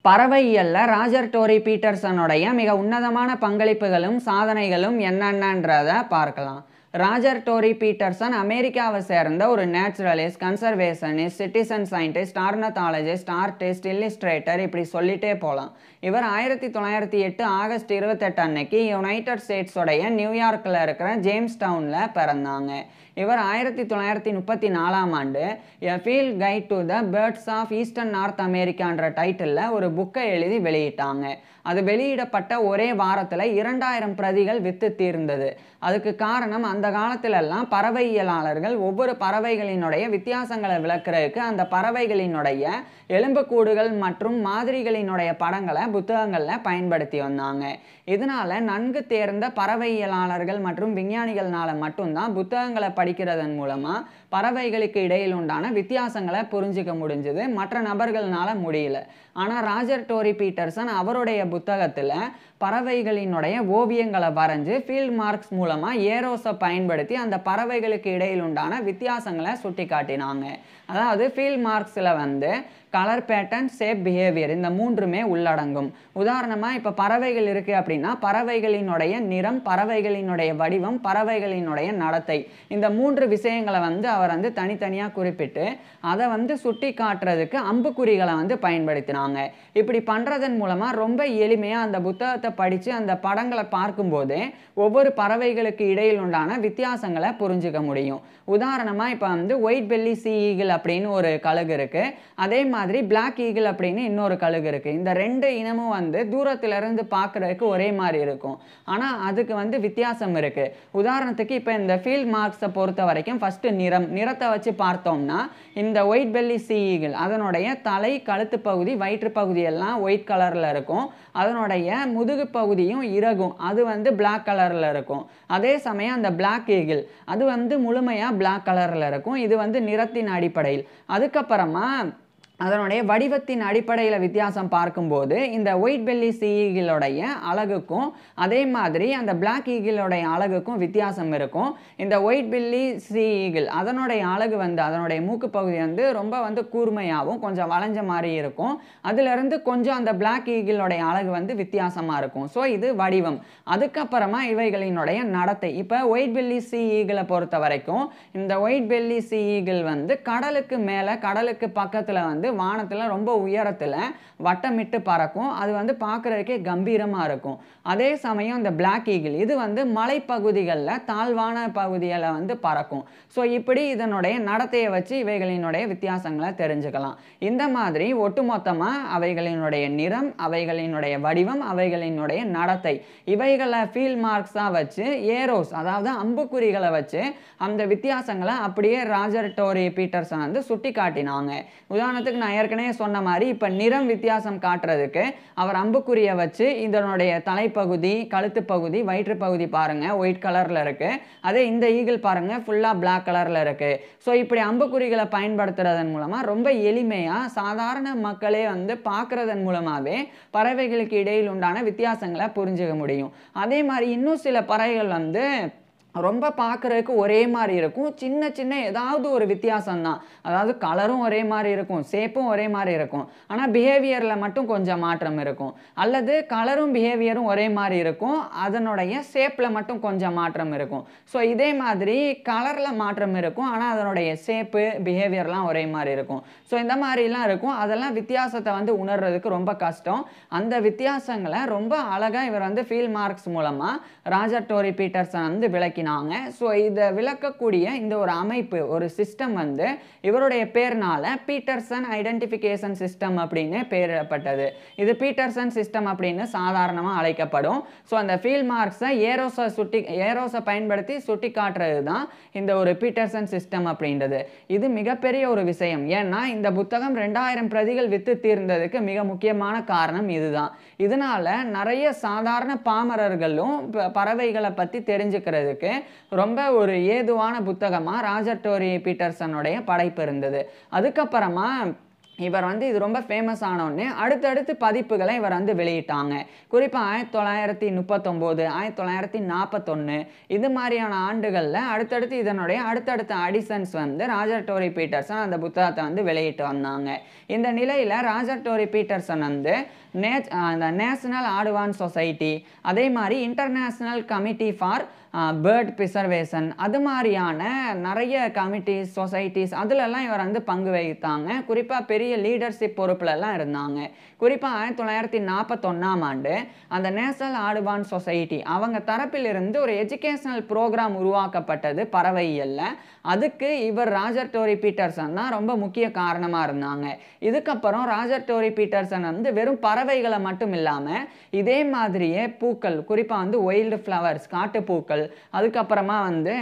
பறவையியல்ல ராஜர் Tory பீட்டர்சனுடைய மிக உன்னதமான பங்களிப்புகளும் சாதனைகளும் என்னென்னன்றத பார்க்கலாம். ராஜர் டோரி பீட்டர்சன் அமெரிக்காவை சேர்ந்த ஒரு naturalist, conservationist, citizen scientist, ornithologist, artist, Illustrator, இப்படி சொல்லிட்டே போகலாம். இவர் 1908 ஆகஸ்ட் 28 அன்னைக்கு யுனைடெட் ஸ்டேட்ஸோடைய நியூயார்க்கில் இருக்கிற ஜேம்ஸ் டவுனில் பிறந்தாங்க. இவர் 1934ஆம் ஆண்டு a field guide to the birds of eastern north அமெரிக்கான்ற டைட்டிலில் ஒரு புக்கை எழுதி வெளியிட்டாங்க. அது வெளியிடப்பட்ட ஒரே வாரத்தில் 2000 பிரதிகள் விற்று தீர்ந்தது. அதுக்கு காரணம், அந்த காலத்திலெல்லாம் பறவையியலாளர்கள் ஒவ்வொரு பறவைகளினுடைய வித்தியாசங்களை விளக்குறதுக்கு அந்த பறவைகளினுடைய எலும்புக்கூடுகள் மற்றும் மாதிரிகளினுடைய படங்களை புத்தகங்களில் பயன்படுத்தி வந்தாங்க. இதனால நன்கு தேர்ந்த பறவையியலாளர்கள் மற்றும் விஞ்ஞானிகள்னால மட்டும்தான் புத்தகங்களை படிக்கிறதன் மூலமாக பறவைகளுக்கு இடையில் உண்டான வித்தியாசங்களை புரிஞ்சிக்க முடிஞ்சது. மற்ற நபர்களால முடியல. ஆனால் ராஜர் டோரி பீட்டர்சன் அவருடைய புத்தகத்தில் பறவைகளினுடைய ஓவியங்களை வரைஞ்சு ஃபீல்ட் மார்க்ஸ் மூலமாக ஏரோஸை பயன்படுத்தி அந்த பறவைகளுக்கு இடையில் உண்டான வித்தியாசங்களை சுட்டி காட்டினாங்க. அதாவது ஃபீல்ட் மார்க்ஸில் கலர் பேட்டர்ன், ஷேப், பிஹேவியர் இந்த மூன்றுமே உள்ளடங்கும். உதாரணமாக இப்போ பறவைகள் இருக்குது அப்படின்னா பறவைகளினுடைய நிறம், பறவைகளினுடைய வடிவம், பறவைகளினுடைய நடத்தை, இந்த மூன்று விஷயங்களை அவர் தனித்தனியாக குறிப்பிட்டு அதை சுட்டி காட்டுறதுக்கு அம்புக்குறிகளை பயன்படுத்தினாங்க. இப்படி பண்ணுறதன் மூலமாக ரொம்ப எளிமையாக அந்த புத்தகத்தை படித்து அந்த படங்களை பார்க்கும்போது ஒவ்வொரு பறவைகளுக்கு இடையில் உண்டான வித்தியாசங்களை புரிஞ்சுக்க முடியும். உதாரணமாக இப்போ ஒயிட் பெல்லி சீ ஈகிள் அப்படின்னு ஒரு கழுகு இருக்குது. அதே மாதிரி பிளாக் ஈகிள் அப்படின்னு இன்னொரு கழுகு இருக்குது. இந்த ரெண்டு இனமும் தூரத்திலிருந்து பார்க்குறதுக்கு ஒரே மாதிரி இருக்கும். ஆனால் அதுக்கு வித்தியாசம் இருக்குது. உதாரணத்துக்கு இப்போ இந்த ஃபீல்ட் மார்க்ஸை பொறுத்த வரைக்கும் ஃபஸ்ட்டு நிறத்தை வச்சு பார்த்தோம்னா இந்த ஒயிட் பெல்லி சீ ஈகிள் அதனுடைய தலை, கழுத்து பகுதி, வயிற்று பகுதி எல்லாம் ஒயிட் கலரில் இருக்கும். அதனுடைய முதுகு பகுதியும் இறகும் அது பிளாக் கலரில் இருக்கும். அதே சமயம் அந்த பிளாக் ஈகிள் அது முழுமையாக பிளாக் கலரில் இருக்கும். இது நிறத்தின் அடிப்படையில். அதுக்கப்புறமா அதனுடைய வடிவத்தின் அடிப்படையில் வித்தியாசம் பார்க்கும்போது இந்த ஒயிட் பெல்லி சீ ஈகிளோடைய அழகுக்கும் அதே மாதிரி அந்த பிளாக் ஈகிளோடைய அழகுக்கும் வித்தியாசம் இருக்கும். இந்த ஒயிட் பெல்லி சீ ஈகிள் அதனுடைய அழகு அதனுடைய மூக்கு பகுதி ரொம்ப கூர்மையாகவும் கொஞ்சம் வளைஞ்ச மாதிரி இருக்கும். அதிலிருந்து கொஞ்சம் அந்த பிளாக் ஈகிளோடைய அழகு வித்தியாசமாக இருக்கும். ஸோ இது வடிவம். அதுக்கப்புறமா இவைகளினுடைய நடத்தை. இப்போ ஒயிட் பெல்லி சீ ஈகிளை பொறுத்த வரைக்கும் இந்த ஒயிட் பெல்லி சீ ஈகிள் கடலுக்கு மேலே, கடலுக்கு பக்கத்தில் வானத்தில் ரொம்ப உயரத்தில் வட்டமிட்டு பறக்கும். அது பார்க்குறதுக்கே கம்பீரமாக இருக்கும். அதே சமயம் இந்த பிளாக் ஈகிள் இது மலைப்பகுதிகளில், தாழ்வான பகுதிகளில் பறக்கும். ஸோ இப்படி இதனுடைய நடத்தையை வச்சு இவைகளினுடைய வித்தியாசங்களை தெரிஞ்சுக்கலாம். இந்த மாதிரி ஒட்டுமொத்தமாக அவைகளினுடைய நிறம், அவைகளினுடைய வடிவம், அவைகளினுடைய நடத்தை இவைகளை ஃபீல்ட் மார்க்ஸாக வச்சு ஏரோஸ் அதாவது அம்புக்குறிகளை வச்சு அந்த வித்தியாசங்களை அப்படியே ராஜர் டோரி பீட்டர்சன் சுட்டி காட்டினாங்க. உதாரணத்துக்கு நான் ஏற்கனவே சொன்ன மாதிரி இப்போ நிறம் வித்தியாசம் காட்டுறதுக்கு அவர் அம்புக்குறியை வச்சு இதனுடைய தலைப்பகுதி, கழுத்து பகுதி, வயிற்று பகுதி பாருங்க ஒயிட் கலரில் இருக்கு. அதே இந்த ஈகிள் பாருங்க ஃபுல்லாக பிளாக் கலரில் இருக்கு. ஸோ இப்படி அம்புக்குறிகளை பயன்படுத்துறதன் மூலமாக ரொம்ப எளிமையாக சாதாரண மக்களே பார்க்கறதன் மூலமாகவே பறவைகளுக்கு இடையில் உண்டான வித்தியாசங்களை புரிஞ்சுக்க முடியும். அதே மாதிரி இன்னும் சில பறவைகள் ரொம்ப பார்க்குறதுக்கு ஒரே மாதிரி இருக்கும். சின்ன சின்ன ஏதாவது ஒரு வித்தியாசம்தான். அதாவது கலரும் ஒரே மாதிரி இருக்கும், ஷேப்பும் ஒரே மாதிரி இருக்கும். ஆனால் பிஹேவியரில் மட்டும் கொஞ்சம் மாற்றம் இருக்கும். அல்லது கலரும் பிஹேவியரும் ஒரே மாதிரி இருக்கும், அதனுடைய ஷேப்பில் மட்டும் கொஞ்சம் மாற்றம் இருக்கும். ஸோ இதே மாதிரி கலரில் மாற்றம் இருக்கும், ஆனால் அதனுடைய ஷேப்பு, பிஹேவியர்லாம் ஒரே மாதிரி இருக்கும். ஸோ இந்த மாதிரிலாம் இருக்கும். அதெல்லாம் வித்தியாசத்தை உணர்றதுக்கு ரொம்ப கஷ்டம். அந்த வித்தியாசங்களை ரொம்ப அழகாக இவர் ஃபீல்ட் மார்க்ஸ் மூலமாக ராஜர் டோரி பீட்டர்சன் விளக்கி. ஸோ இதை விளக்கக்கூடிய இந்த ஒரு அமைப்பு, ஒரு சிஸ்டம் இவருடைய பேர்னால பீட்டர்சன் ஐடென்டிஃபிகேஷன் சிஸ்டம் அப்படின்னு பெயரிடப்பட்டது. இது பீட்டர்சன் சிஸ்டம் அப்படின்னு சாதாரணமாக அழைக்கப்படும். ஸோ அந்த ஃபீல்ட் மார்க்ஸை ஏரோஸை பயன்படுத்தி சுட்டி காட்டுறது தான் இந்த ஒரு பீட்டர்சன் சிஸ்டம் அப்படின்றது. இது மிகப்பெரிய ஒரு விஷயம். ஏன்னா இந்த புத்தகம் 2000 பிரதிகள் விற்று தீர்ந்ததுக்கு மிக முக்கியமான காரணம் இதுதான். இதனால நிறைய சாதாரண பாமரர்களும் பறவைகளை பற்றி தெரிஞ்சுக்கிறதுக்கு ரொம்ப ஒரு ஏதுவான புத்தகமாக ராஜர் டோரி பீட்டர்சனுடைய படைப்பு இருந்தது. அதுக்கப்புறமா இவர் வந்து இது ரொம்ப ஃபேமஸ் ஆனோடனே அடுத்தடுத்து பதிப்புகளை இவர் வந்து வெளியிட்டாங்க. குறிப்பாக 1939, 1941 இது மாதிரியான ஆண்டுகளில் அடுத்தடுத்து இதனுடைய அடுத்தடுத்த அடிஷன்ஸ் வந்து ராஜர் டோரி பீட்டர்சன் அந்த புத்தகத்தை வந்து வெளியிட்டு வந்தாங்க. இந்த நிலையில் ராஜர் டோரி பீட்டர்சன் வந்து அந்த நேஷனல் ஆடுவான் சொசைட்டி, அதே மாதிரி international committee for bird preservation, அது மாதிரியான நிறைய கமிட்டிஸ் சொசைட்டிஸ் அதிலெல்லாம் இவர் வந்து பங்கு வகித்தாங்க. குறிப்பாக பெரிய லீடர்ஷிப் பொறுப்புலலாம் இருந்தாங்க. குறிப்பாக 1941ஆம் ஆண்டு அந்த நேஷனல் ஆடுவான் சொசைட்டி அவங்க தரப்பிலிருந்து ஒரு எஜுகேஷனல் ப்ரோக்ராம் உருவாக்கப்பட்டது பறவையியல்ல. அதுக்கு இவர் ராஜர் டோரி பீட்டர்சன் தான் ரொம்ப முக்கிய காரணமாக இருந்தாங்க. இதுக்கப்புறம் ராஜர் டோரி பீட்டர்சன் வந்து வெறும் பறவைகளை மட்டும் இல்லாமல் இதே மாதிரியே பூக்கள், குறிப்பாக வந்து ஒயில்டு ஃப்ளவர்ஸ் காட்டுப்பூக்கள், அதுக்கப்புறமா வந்து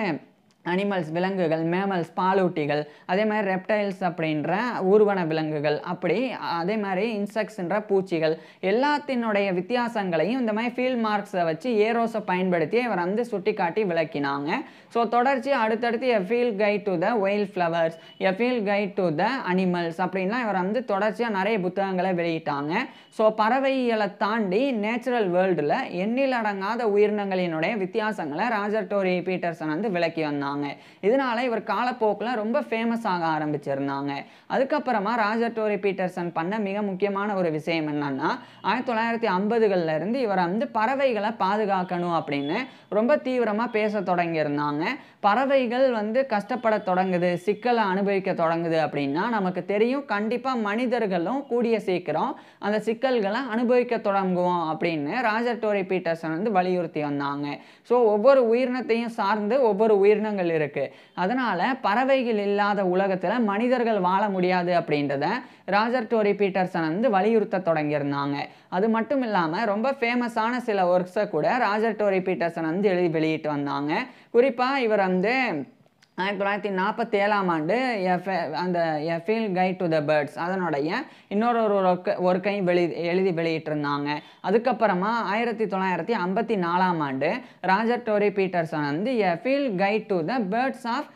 அனிமல்ஸ் விலங்குகள், மேமல்ஸ் பாலூட்டிகள், அதே மாதிரி ரெப்டைல்ஸ் அப்படின்ற ஊர்வன விலங்குகள், அப்படி அதே மாதிரி இன்செக்ட்ஸ்ன்ற பூச்சிகள் எல்லாத்தினுடைய வித்தியாசங்களையும் இந்த மாதிரி ஃபீல்ட் மார்க்ஸை வச்சு ஏரோஸை பயன்படுத்தி இவர் வந்து சுட்டி காட்டி விளக்கினாங்க. ஸோ தொடர்ச்சி அடுத்தடுத்து எ field guide to the wild flowers, a field guide to the animals அப்படின்லாம் இவர் வந்து தொடர்ச்சியாக நிறைய புத்தகங்களை வெளியிட்டாங்க. ஸோ பறவையியலை தாண்டி நேச்சுரல் வேர்ல்டில் எண்ணிலடங்காத உயிரினங்களினுடைய வித்தியாசங்களை ராஜர் டோரி பீட்டர்சன் வந்து விளக்கி வந்தாங்க. இதனால இவர் காலப்போக்கில் ரொம்ப ஃபேமஸ் ஆக ஆரம்பிச்சிருந்தாங்க. அதுக்கப்புறமா ராஜர் டோரி பீட்டர்சன் பண்ண மிக முக்கியமான ஒரு விஷயம் என்னன்னா 1950களில் இருந்து இவர் வந்து பறவைகளை பாதுகாக்கணும் அப்படின்னு ரொம்ப தீவிரமாக பேச தொடங்கியிருந்தாங்க. பறவைகள் வந்து கஷ்டப்பட தொடங்குது, சிக்கலை அனுபவிக்க தொடங்குது அப்படின்னா நமக்கு தெரியும் கண்டிப்பாக மனிதர்களும் கூடிய சீக்கிரம் அந்த சிக்கல்களை அனுபவிக்க தொடங்குவோம் அப்படின்னு ராஜர் டோரி பீட்டர்சன் வந்து வலியுறுத்தி வந்தாங்க. ஸோ ஒவ்வொரு உயிரினத்தையும் சார்ந்து ஒவ்வொரு உயிரினங்கள் இருக்கு. அதனால பறவைகள் இல்லாத உலகத்தில் மனிதர்கள் வாழ முடியாது அப்படின்றத ராஜர் டோரி பீட்டர்சன் வந்து வலியுறுத்த தொடங்கியிருந்தாங்க. அது மட்டும் இல்லாமல் ரொம்ப ஃபேமஸான சில ஒர்க்ஸை கூட ராஜர் டோரி பீட்டர்சன் வந்து எழுதி வெளியிட்டு வந்தாங்க. குறிப்பாக இவர் வந்து 1947ஆம் ஆண்டு அந்த எ field guide to the birds அதனுடைய இன்னொரு ஒர்க்கையும் எழுதி வெளியிட்டிருந்தாங்க. அதுக்கப்புறமா 1954ஆம் ஆண்டு ராஜர் டோரி பீட்டர்சன் வந்து a field guide to the birds of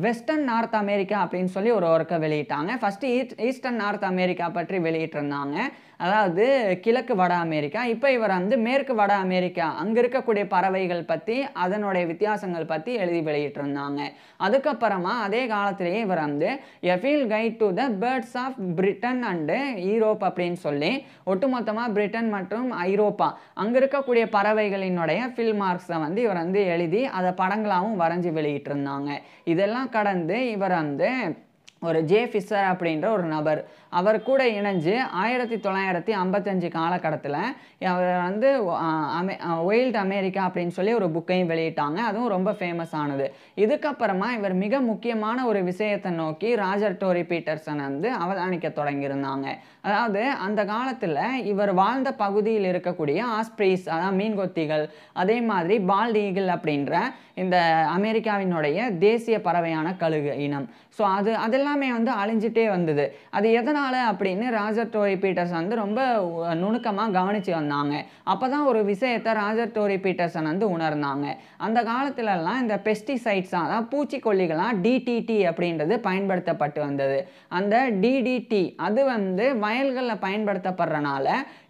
western North America அப்படின்னு சொல்லி ஒரு ஒர்க்கை வெளியிட்டாங்க. ஃபஸ்ட்டு ஈஸ்டர்ன் நார்த் அமெரிக்கா பற்றி வெளியிட்டிருந்தாங்க, அதாவது கிழக்கு வட அமெரிக்கா. இப்போ இவர் வந்து மேற்கு வட அமெரிக்கா அங்கே இருக்கக்கூடிய பறவைகள் பற்றி அதனுடைய வித்தியாசங்கள் பற்றி எழுதி வெளியிட்டிருந்தாங்க. அதுக்கப்புறமா அதே காலத்திலேயே இவர் வந்து a field guide to the birds of Britain and Europe அப்படின்னு சொல்லி ஒட்டுமொத்தமாக பிரிட்டன் மற்றும் ஐரோப்பா அங்கே இருக்கக்கூடிய பறவைகளினுடைய ஃபில் மார்க்ஸை வந்து இவர் வந்து எழுதி அதை படங்களாகவும் வரைஞ்சி வெளியிட்டிருந்தாங்க. இதெல்லாம் கடந்து இவர் வந்து ஒரு ஜே ஃபிஷர் அப்படின்ற ஒரு நபர் அவர் கூட இணைஞ்சு 1955 காலகட்டத்தில் அவர் வந்து ஒயில்ட் அமெரிக்கா அப்படின்னு சொல்லி ஒரு புக்கையும் வெளியிட்டாங்க. அதுவும் ரொம்ப ஃபேமஸ் ஆனது. இதுக்கப்புறமா இவர் மிக முக்கியமான ஒரு விஷயத்தை நோக்கி ராஜர் டோரி பீட்டர்சன் வந்து அவதானிக்க தொடங்கியிருந்தாங்க. அதாவது அந்த காலத்தில் இவர் வாழ்ந்த பகுதியில் இருக்கக்கூடிய ஆஸ்ப்ரீஸ், அதாவது மீன்கொத்திகள், அதே மாதிரி பால்ட் ஈகிள் அப்படின்ற இந்த அமெரிக்காவினுடைய தேசிய பறவையான கழுகு இனம். ஸோ அதெல்லாமே வந்து அழிஞ்சிட்டே வந்தது. அது எதனால் அப்படின்னு ராஜர் டோரி பீட்டர்சன் வந்து ரொம்ப நுணுக்கமாக கவனித்து வந்தாங்க. அப்போ தான் ஒரு விஷயத்தை ராஜர் டோரி பீட்டர்சன் வந்து உணர்ந்தாங்க. அந்த காலத்துலலாம் இந்த பெஸ்டிசைட்ஸ், அதாவது பூச்சிக்கொல்லிகளாம் டிடிடி அப்படின்றது பயன்படுத்தப்பட்டு வந்தது. அந்த டிடிடி அது வந்து வயல்களில் பயன்படுத்தப்படுறனால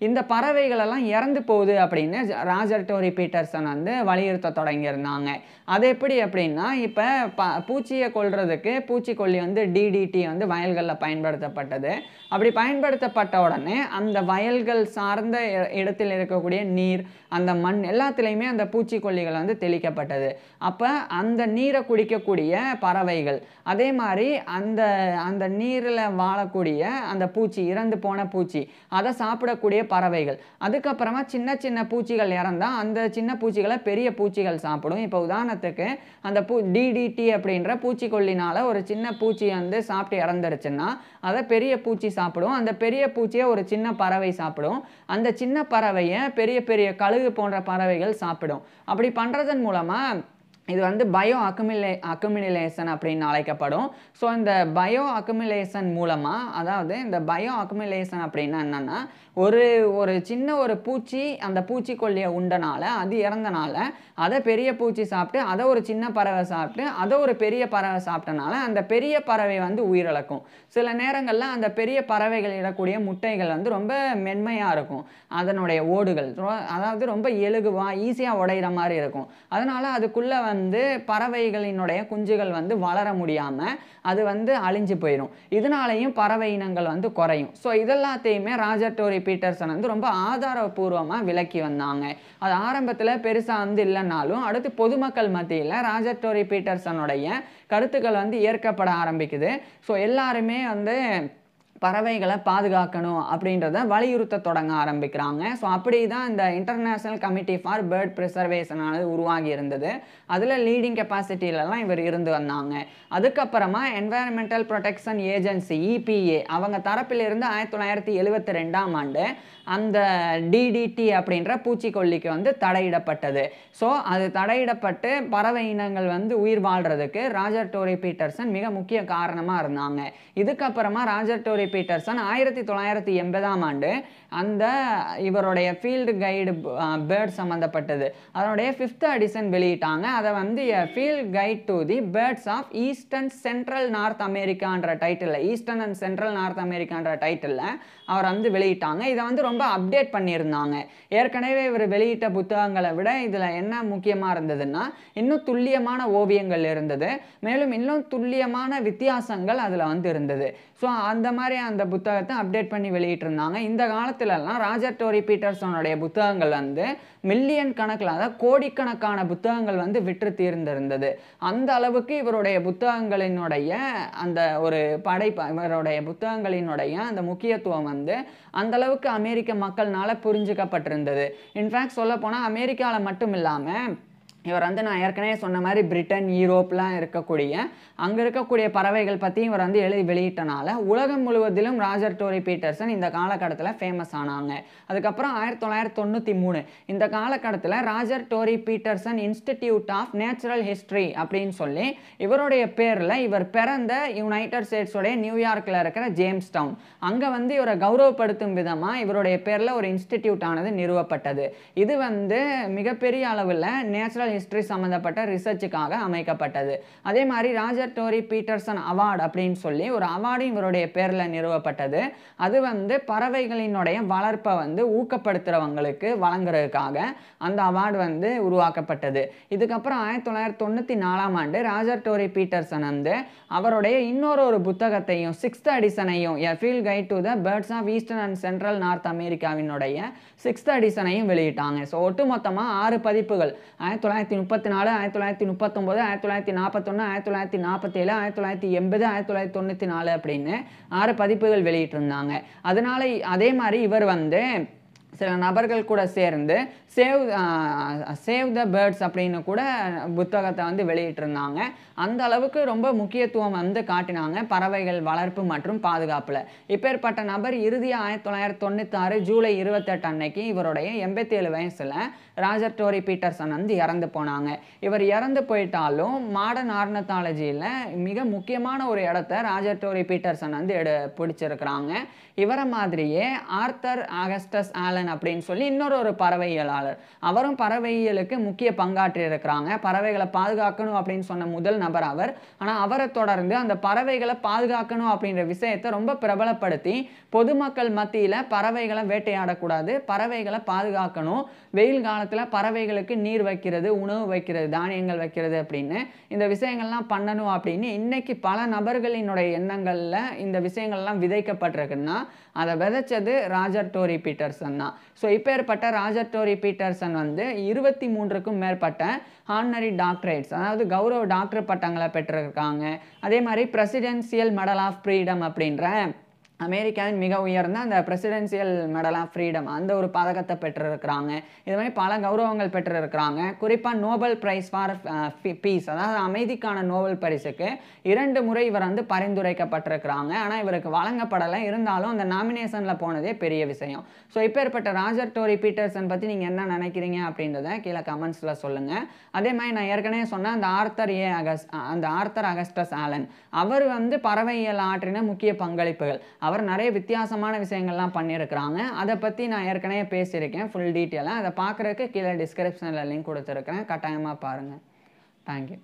இந்த பறவைகளெல்லாம் இறந்து போகுது அப்படின்னு ராஜர் டோரி பீட்டர்சன் வந்து வலியுறுத்த தொடங்கியிருந்தாங்க. அது எப்படி அப்படின்னா, இப்போ பூச்சியை கொல்றதுக்கு பூச்சிக்கொல்லி வந்து டிடிடி வந்து வயல்களில் பயன்படுத்தப்பட்டது. அப்படி பயன்படுத்தப்பட்ட உடனே அந்த வயல்கள் சார்ந்த இடத்தில் இருக்கக்கூடிய நீர், அந்த மண் எல்லாத்துலேயுமே அந்த பூச்சிக்கொல்லிகள் வந்து தெளிக்கப்பட்டது. அப்போ அந்த நீரை குடிக்கக்கூடிய பறவைகள், அதே மாதிரி அந்த நீரில் வாழக்கூடிய அந்த பூச்சி, இறந்து போன பூச்சி, அதை சாப்பிடக்கூடிய பறவைகள், அதுக்கப்புறமா சின்ன சின்ன பூச்சிகள் இறந்தால் அந்த சின்ன பூச்சிகளை பெரிய பூச்சிகள் சாப்பிடும். இப்போ உதாரணத்துக்கு அந்த டிடிடி அப்படின்ற பூச்சிக்கொல்லினால ஒரு சின்ன பூச்சி வந்து சாப்பிட்டு இறந்துருச்சுன்னா அதை பெரிய பூச்சி சாப்பிடும். அந்த பெரிய பூச்சியை ஒரு சின்ன பறவை சாப்பிடும். அந்த சின்ன பறவையை பெரிய பெரிய கழுகு போன்ற பறவைகள் சாப்பிடும். அப்படி பண்ணுறதன் மூலமாக இது வந்து பயோ அக்குமுலேஷன் அப்படின்னு அழைக்கப்படும். ஸோ இந்த பயோ அக்குமுலேஷன் மூலமாக, அதாவது இந்த பயோ அக்குமுலேஷன் அப்படின்னா என்னென்னா, ஒரு ஒரு சின்ன ஒரு பூச்சி அந்த பூச்சிக்கொல்லியை உண்டனால அது இறந்தனால அதை பெரிய பூச்சி சாப்பிட்டு அதை ஒரு சின்ன பறவை சாப்பிட்டு அதை ஒரு பெரிய பறவை சாப்பிட்டனால அந்த பெரிய பறவை வந்து உயிரிழக்கும். சில நேரங்களில் அந்த பெரிய பறவைகள் இடக்கூடிய முட்டைகள் வந்து ரொம்ப மென்மையாக இருக்கும், அதனுடைய ஓடுகள் அதாவது ரொம்ப எலுகுவாக ஈஸியாக உடையிற மாதிரி இருக்கும். அதனால் அதுக்குள்ளே வந்து பறவைகளினுடைய குஞ்சுகள் வந்து வளர முடியாமல் அது வந்து அழிஞ்சு போயிடும். இதனாலையும் பறவை இனங்கள் வந்து குறையும். ஸோ இதெல்லாத்தையுமே ராஜர் டோரி பீட்டர்சன் வந்து ரொம்ப ஆதாரபூர்வமாக விளக்கி வந்தாங்க. அது ஆரம்பத்தில் பெருசாக வந்து இல்லைன்னாலும் அடுத்து பொதுமக்கள் மத்தியில் ராஜர் டோரி பீட்டர்சனுடைய கருத்துக்கள் வந்து ஏற்கப்பட ஆரம்பிக்குது. ஸோ எல்லாருமே வந்து பறவைகளை பாதுகாக்கணும் அப்படின்றத வலியுறுத்த தொடங்க ஆரம்பிக்கிறாங்க. ஸோ அப்படி தான் இந்த international committee for bird preservation ஆனது உருவாகி இருந்தது. அதில் லீடிங் கெப்பாசிட்டியிலலாம் இவர் இருந்து வந்தாங்க. அதுக்கப்புறமா என்வாயர்மெண்டல் ப்ரொடெக்ஷன் ஏஜென்சி EPA அவங்க தரப்பிலிருந்து 1972ஆம் ஆண்டு அந்த DDT அப்படின்ற பூச்சிக்கொல்லிக்கு வந்து தடையிடப்பட்டது. ஸோ அது தடையிடப்பட்டு பறவை இனங்கள் வந்து உயிர் வாழ்கிறதுக்கு ராஜர் டோரி பீட்டர்சன் மிக முக்கிய காரணமாக இருந்தாங்க. இதுக்கப்புறமா ராஜர் டோரி பீட்டர்சன் 1980ஆம் ஆண்டு அந்த இவருடைய ஃபீல்டு கைடு பேர்ட் சம்மந்தப்பட்டது அதனுடைய 5th எடிஷன் வெளியிட்டாங்க. அதை வந்து field guide to the birds of eastern central north அமெரிக்கான்ற title, eastern and central north அமெரிக்கான்ற டைட்டிலில் அவர் வந்து வெளியிட்டாங்க. இதை வந்து ரொம்ப அப்டேட் பண்ணியிருந்தாங்க. ஏற்கனவே இவர் வெளியிட்ட புத்தகங்களை விட இதில் என்ன முக்கியமாக இருந்ததுன்னா இன்னும் துல்லியமான ஓவியங்கள் இருந்தது, மேலும் இன்னும் துல்லியமான வித்தியாசங்கள் அதில் வந்து இருந்தது. ஸோ அந்த மாதிரி அந்த புத்தகத்தை அப்டேட் பண்ணி வெளியிட்டிருந்தாங்க. இந்த காலத்துலலாம் ராஜர் டோரி பீட்டர்சனுடைய புத்தகங்கள் வந்து மில்லியன் கணக்கில், அதாவது கோடிக்கணக்கான புத்தகங்கள் வந்து விற்று தீர்ந்திருந்தது. அந்த அளவுக்கு இவருடைய புத்தகங்களினுடைய அந்த ஒரு படைப்பு, இவருடைய புத்தகங்களினுடைய அந்த முக்கியத்துவம் வந்து அந்த அளவுக்கு அமெரிக்க மக்கள்னால புரிஞ்சுக்கப்பட்டிருந்தது. இன்ஃபேக்ட் சொல்ல போனால் அமெரிக்காவில் மட்டும் இல்லாமல் இவர் வந்து நான் ஏற்கனவே சொன்ன மாதிரி பிரிட்டன், யூரோப்லாம் இருக்கக்கூடிய அங்கே இருக்கக்கூடிய பறவைகள் பற்றி இவர் வந்து எழுதி வெளியிட்டனால உலகம் முழுவதிலும் ராஜர் டோரி பீட்டர்சன் இந்த காலகட்டத்தில் ஃபேமஸ் ஆனாங்க. அதுக்கப்புறம் 1993 இந்த காலகட்டத்தில் Roger Tory Peterson Institute of Natural History அப்படின்னு சொல்லி இவருடைய பேரில் இவர் பிறந்த யுனைடெட் ஸ்டேட்ஸோடைய நியூயார்க்கில் இருக்கிற ஜேம்ஸ் டவுன் அங்கே வந்து இவரை கௌரவப்படுத்தும் விதமாக இவருடைய பேரில் ஒரு இன்ஸ்டிடியூட் ஆனது நிறுவப்பட்டது. இது வந்து மிகப்பெரிய அளவில் நேச்சுரல் ஹிஸ்டரி சம்பந்தப்பட்ட ரிசர்ச்சுக்காக அமைக்கப்பட்டது. அதே மாதிரி ராஜர் டோரி பீட்டர்சன் அவார்டு அப்படின்னு சொல்லி ஒரு அவார்டும் இவருடைய பேரில் நிறுவப்பட்டது. அது வந்து பறவைகளினுடைய வளர்ப்பை வந்து ஊக்கப்படுத்துகிறவங்களுக்கு வழங்குறதுக்காக அந்த அவார்டு வந்து உருவாக்கப்பட்டது. இதுக்கப்புறம் 1994ஆம் ஆண்டு ராஜர் டோரி பீட்டர்சன் வந்து அவருடைய இன்னொரு புத்தகத்தையும் 6th எடிஷனையும் a field guide to the birds of eastern and central north அமெரிக்காவினுடைய 6th எடிஷனையும் வெளியிட்டாங்க. ஸோ ஒட்டுமொத்தமாக 6 பதிப்புகள் 1934, 1939, 1941, 1947, 1980, 1994 அப்படின்னு 6 பதிப்புகள் வெளியிட்டிருந்தாங்க. அதனால அதே மாதிரி இவர் வந்து சில நபர்கள் கூட சேர்ந்து சேவ் த பேர்ட்ஸ் அப்படின்னு கூட புத்தகத்தை வந்து வெளியிட்டிருந்தாங்க. அந்த அளவுக்கு ரொம்ப முக்கியத்துவம் வந்து காட்டினாங்க பறவைகள் வளர்ப்பு மற்றும் பாதுகாப்பில். இப்பேற்பட்ட நபர் இறுதியாக 1996 ஜூலை 28 அன்னைக்கு இவருடைய 87 வயசில் ராஜர் டோரி பீட்டர்சன் வந்து இறந்து போனாங்க. இவர் இறந்து போயிட்டாலும் மாடர்ன் ஆர்னத்தாலஜியில் மிக முக்கியமான ஒரு இடத்த ராஜர் டோரி பீட்டர்சன் வந்து பிடிச்சிருக்கிறாங்க. இவரை மாதிரியே ஆர்த்தர் ஆகஸ்டஸ் ஆலன் அப்படின்னு சொல்லி இன்னொரு பறவையியலாளர், அவரும் பறவையியலுக்கு முக்கிய பங்காற்றி இருக்கிறாங்க. பறவைகளை பாதுகாக்கணும் அப்படின்னு சொன்ன முதல் நபர் அவர். ஆனால் அவரை தொடர்ந்து அந்த பறவைகளை பாதுகாக்கணும் அப்படின்ற விஷயத்தை ரொம்ப பிரபலப்படுத்தி பொதுமக்கள் மத்தியில் பறவைகளை வேட்டையாடக்கூடாது, பறவைகளை பாதுகாக்கணும், வெயில் காலத்தில் பறவைகளுக்கு நீர் வைக்கிறது, உணவு வைக்கிறது, தானியங்கள் வைக்கிறது அப்படின்னு இந்த விஷயங்கள்லாம் பண்ணணும் அப்படின்னு இன்னைக்கு பல நபர்களினுடைய எண்ணங்களில் இந்த விஷயங்கள்லாம் விதைக்கப்பட்டிருக்குன்னா அதை விதைச்சது ராஜர் டோரி பீட்டர்சன் தான். ஸோ இப்பேற்பட்ட ராஜர் டோரி பீட்டர்சன் வந்து 23க்கும் மேற்பட்ட ஹானரி டாக்டரேட்ஸ், அதாவது கௌரவ டாக்டர் பட்டங்களை பெற்றிருக்காங்க. அதே மாதிரி பிரசிடென்சியல் மெடல் ஆஃப் ஃப்ரீடம் அப்படின்ற அமெரிக்காவின் மிக உயர்ந்த அந்த பிரசிடென்சியல் மெடல் ஆஃப் ஃப்ரீடம் அந்த ஒரு பதக்கத்தை பெற்றிருக்கிறாங்க. இது மாதிரி பல கௌரவங்கள் பெற்றிருக்கிறாங்க. குறிப்பாக நோபல் பிரைஸ் ஃபார் பீஸ், அதாவது அமைதிக்கான நோபல் பரிசுக்கு 2 முறை இவர் வந்து பரிந்துரைக்கப்பட்டிருக்கிறாங்க. ஆனால் இவருக்கு வழங்கப்படலை. இருந்தாலும் அந்த நாமினேஷனில் போனதே பெரிய விஷயம். ஸோ இப்பேற்பட்ட ராஜர் டோரி பீட்டர்சன் பற்றி நீங்கள் என்ன நினைக்கிறீங்க அப்படின்றத கீழே கமெண்ட்ஸில் சொல்லுங்கள். அதே மாதிரி நான் ஏற்கனவே சொன்னேன் அந்த ஆர்த்தர் அகஸ்டஸ் ஆலன், அவர் வந்து பறவையியல் ஆற்றின முக்கிய பங்களிப்புகள், அவர் நிறைய வித்தியாசமான விஷயங்கள்லாம் பண்ணியிருக்கிறாங்க. அதை பற்றி நான் ஏற்கனவே பேசியிருக்கேன் ஃபுல் டீட்டெயிலாக. அதை பார்க்குறதுக்கு கீழே டிஸ்கிரிப்ஷனில் லிங்க் கொடுத்துருக்கேன், கட்டாயமாக பாருங்கள். தேங்க்யூ.